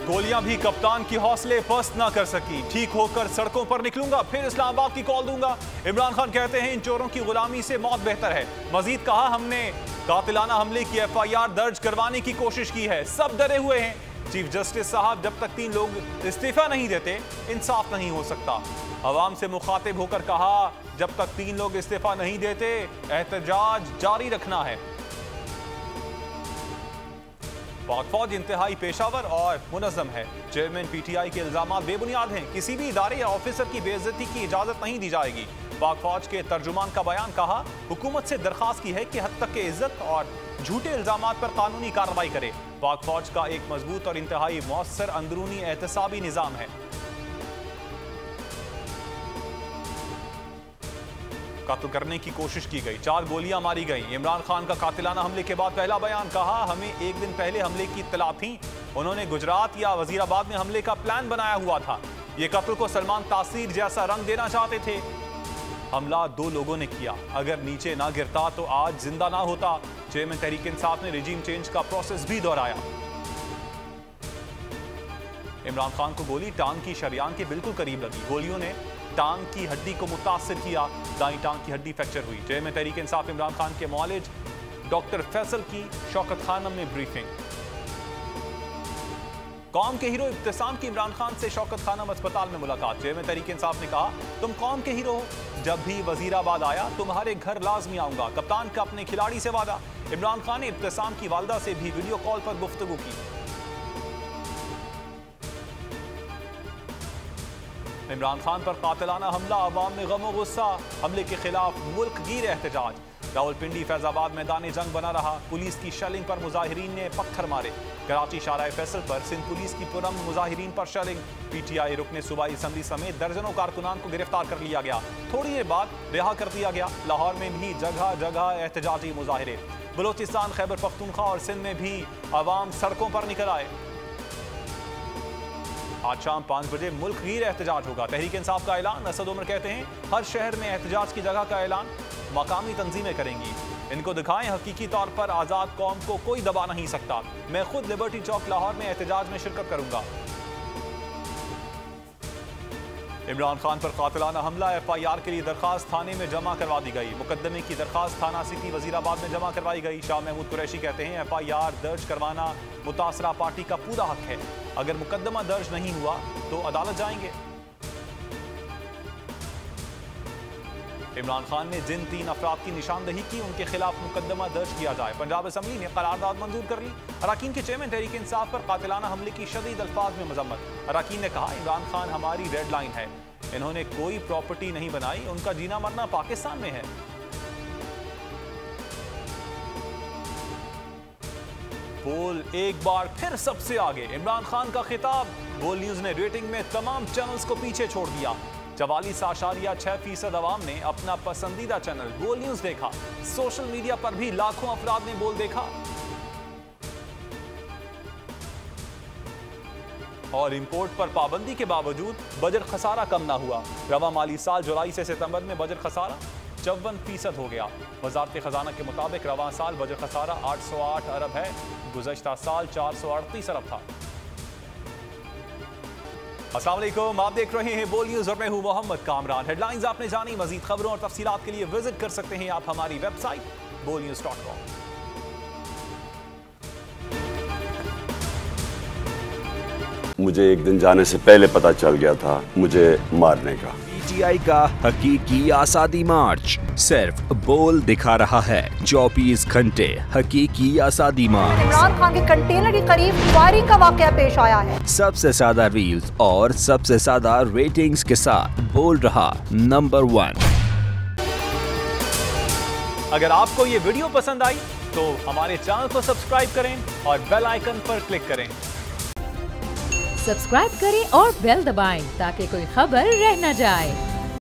गोलियां भी कप्तान की हौसले पस्त ना कर सकी। ठीक होकर सड़कों पर निकलूंगा, फिर इस्लामाबाद की कॉल दूंगा। इमरान खान कहते हैं इन चोरों की गुलामी से मौत बेहतर है। मजीद कहा, हमने कातिलाना हमले की FIR दर्ज करवाने की कोशिश की है, सब डरे हुए हैं। चीफ जस्टिस साहब, जब तक 3 लोग इस्तीफा नहीं देते इंसाफ नहीं हो सकता। अवाम से मुखातिब होकर कहा, जब तक 3 लोग इस्तीफा नहीं देते एहतजाज जारी रखना है। पाक फौज इंतहाई पेशावर और मुनज़्ज़म है। चेयरमैन PTI के इल्जामात बेबुनियाद हैं। किसी भी इदारे या ऑफिसर की बेइज्जती की इजाजत नहीं दी जाएगी। पाक फौज के तर्जुमान का बयान, कहा हुकूमत से दरखास्त की है कि हद तक के इज्जत और झूठे इल्जामात पर कानूनी कार्रवाई करे। पाक फौज का एक मजबूत और इंतहाई मौसर अंदरूनी एहतसाबी निज़ाम है। कत्ल करने की कोशिश की गई, 4 गोलियां मारी गई। इमरान खान का कातिलाना हमले के बाद पहला बयान, कहा हमें 1 दिन पहले हमले की इत्तला थी। उन्होंने गुजरात या वजीराबाद में हमले का प्लान बनाया हुआ था। ये कत्ल को सलमान तासीर जैसा रंग देना चाहते थे। हमला 2 लोगों ने किया, अगर नीचे ना गिरता तो आज जिंदा ना होता। चेयरमैन तहरीक इंसाफ ने रिजीम चेंज का प्रोसेस भी दोहराया। इमरान खान को गोली टांग की शरियान के बिल्कुल करीब लगी। गोलियों ने टांग की हड्डी को मुतासिर किया, दाईं टांग की हड्डी फ्रैक्चर हुई। चेयरमैन तहरीक इंसाफ इमरान खान के मुआलिज डॉक्टर फैसल की शौकत खानम में ब्रीफिंग। कौम के हीरो इब्तिसाम की इमरान खान से शौकत खानम अस्पताल में मुलाकात। चेयरमैन तहरीक इंसाफ ने कहा, तुम कौम के हीरो हो, जब भी वजीराबाद आया तुम्हारे घर लाजमी आऊंगा। कप्तान का अपने खिलाड़ी से वादा। इमरान खान ने इब्तिसाम की वालदा से भी वीडियो कॉल पर गुफ्तगू की। इमरान खान पर कातिलाना हमला, अवाम में गम व गुस्सा। हमले के खिलाफ मुल्क गिर एहतजाज। रावलपिंडी फैजाबाद मैदान जंग बना रहा। पुलिस की शेलिंग पर मुजाहिरीन ने पत्थर मारे। कराची शाहराह फैसल पर सिंध पुलिस की पुरम मुजाहिरीन पर शेलिंग। PTI रुकने सूबाई असम्बली समेत दर्जनों कारकुनान को गिरफ्तार कर लिया गया, थोड़ी देर बाद रिहा कर दिया गया। लाहौर में भी जगह जगह एहतजाजी मुजाहिरे। बलोचिस्तान, खैबर पख्तूनख्वा और सिंध में भी अवाम सड़कों पर निकल आए। आज शाम 5 बजे मुल्क गिर एहतजाज होगा। तहरीक इंसाफ का ऐलान। असद उमर कहते हैं, हर शहर में एहतजाज की जगह का ऐलान मकामी तंजीमें करेंगी। इनको दिखाएं, हकीकी तौर पर आज़ाद कौम को कोई दबा नहीं सकता। मैं खुद लिबर्टी चौक लाहौर में एहतजाज में शिरकत करूंगा। इमरान खान पर कातिलाना हमला, FIR के लिए दरखास्त थाने में जमा करवा दी गई। मुकदमे की दरखास्त थाना सिटी वजीराबाद में जमा करवाई गई। शाह महमूद कुरैशी कहते हैं, FIR दर्ज करवाना मुतासरा पार्टी का पूरा हक है। अगर मुकदमा दर्ज नहीं हुआ तो अदालत जाएंगे। इमरान खान ने जिन 3 अफराद की निशानदही की उनके खिलाफ मुकदमा दर्ज किया जाए। पंजाब असम्बली ने करारदाद मंजूर कर ली। अराकीन के चेयरमैन तहरीक इंसाफ पर कातिलाना हमले की शदीद अल्फाज में मजम्मत। अराकीन ने कहा, इमरान खान हमारी रेड लाइन है, इन्होंने कोई प्रॉपर्टी नहीं बनाई, उनका जीना मरना पाकिस्तान में है। बोल एक बार फिर सबसे आगे, इमरान खान का खिताब। बोल न्यूज ने रेटिंग में तमाम चैनल्स को पीछे छोड़ दिया। 44.6% अवाम ने अपना पसंदीदा चैनल बोल न्यूज देखा। सोशल मीडिया पर भी लाखों अफराद ने बोल देखा। और इंपोर्ट पर पाबंदी के बावजूद बजट खसारा कम ना हुआ। रवा माली साल जुलाई से सितंबर में बजट खसारा 54% हो गया। वजारत खजाना के मुताबिक रवा साल बजट खसारा 808 अरब है, गुज़श्ता साल 438 अरब था। अस्सलाम वालेकुम, आप देख रहे हैं बोल न्यूज और मैं हूं मोहम्मद कामरान। हेडलाइंस आपने जानी, मजीद खबरों और तफसीलात के लिए विजिट कर सकते हैं आप हमारी वेबसाइट bolnews.com। मुझे एक दिन जाने से पहले पता चल गया था मुझे मारने का। PTI का हकीकी आज़ादी मार्च सिर्फ बोल दिखा रहा है। 24 घंटे हकीकी आज़ादी मार्च। इमरान खान के कंटेनर के करीब फायरिंग का वाकया पेश आया है। सबसे ज्यादा रील्स और सबसे ज्यादा रेटिंग्स के साथ बोल रहा नंबर 1। अगर आपको ये वीडियो पसंद आई तो हमारे चैनल को सब्सक्राइब करें और बेल आइकन पर क्लिक करें। सब्सक्राइब करें और बेल दबाएं ताकि कोई खबर रह न जाए।